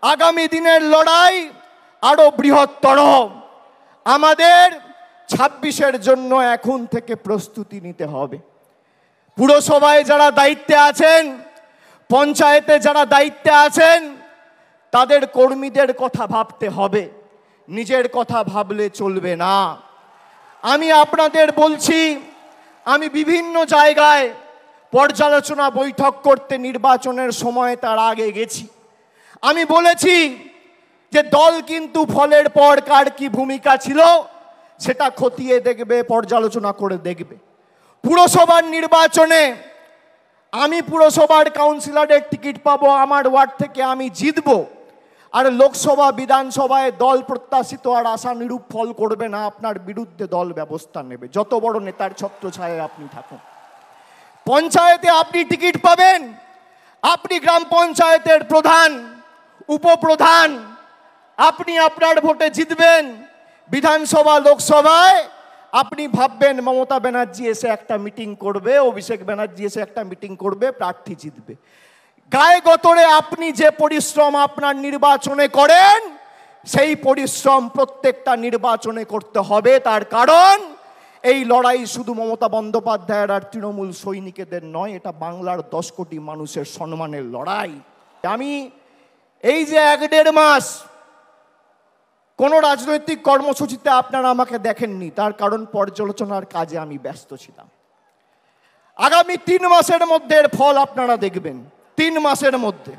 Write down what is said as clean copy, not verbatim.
আগামী দিনের লড়াই আরো বৃহত্তর। আমাদের 26-এর জন্য এখন থেকে প্রস্তুতি নিতে হবে। পুরসভায় যারা দায়িত্বে আছেন, পঞ্চায়েতে যারা দায়িত্বে আছেন, তাদের কর্মীদের কথা ভাবতে হবে, নিজের কথা ভাবলে চলবে না। আমি আপনাদের বলছি, আমি বিভিন্ন জায়গায় পর্যালোচনা বৈঠক করতে নির্বাচনের সময় তার আগে গেছি। আমি বলেছি যে দল কিন্তু ফলের পর কার কি ভূমিকা ছিল সেটা খতিয়ে দেখবে, পর্যালোচনা করে দেখবে। পুরসভার নির্বাচনে আমি পুরসভার কাউন্সিলরের টিকিট পাবো, আমার ওয়ার্ড থেকে আমি জিতবো, আর লোকসভা বিধানসভায় দল প্রত্যাশিত আর আশানুরূপ ফল করবে না, আপনার বিরুদ্ধে দল ব্যবস্থা নেবে, যত বড় নেতার ছত্রছায়ায় আপনি থাকুন। পঞ্চায়েতে আপনি টিকিট পাবেন, আপনি গ্রাম পঞ্চায়েতের প্রধান, উপপ্রধান, আপনি আপনার ভোটে জিতবেন। বিধানসভা লোকসভায় আপনি ভাববেন মমতা ব্যানার্জি এসে একটা মিটিং করবে, অভিষেক ব্যানার্জি এসে একটা মিটিং করবে, প্রার্থী জিতবে। গায়ে গতরে আপনি যে পরিশ্রম আপনার নির্বাচনে করেন, সেই পরিশ্রম প্রত্যেকটা নির্বাচনে করতে হবে। তার কারণ এই লড়াই শুধু মমতা বন্দ্যোপাধ্যায়ের আর তৃণমূল সৈনিকদের নয়, এটা বাংলার 10 কোটি মানুষের সম্মানের লড়াই। আমি এই যে 1-1.5 মাস কোনো রাজনৈতিক কর্মসূচিতে আপনারা আমাকে দেখেননি, তার কারণ পর্যালোচনার কাজে আমি ব্যস্ত ছিলাম। আগামী 3 মাসের মধ্যে এর ফল আপনারা দেখবেন, 3 মাসের মধ্যে।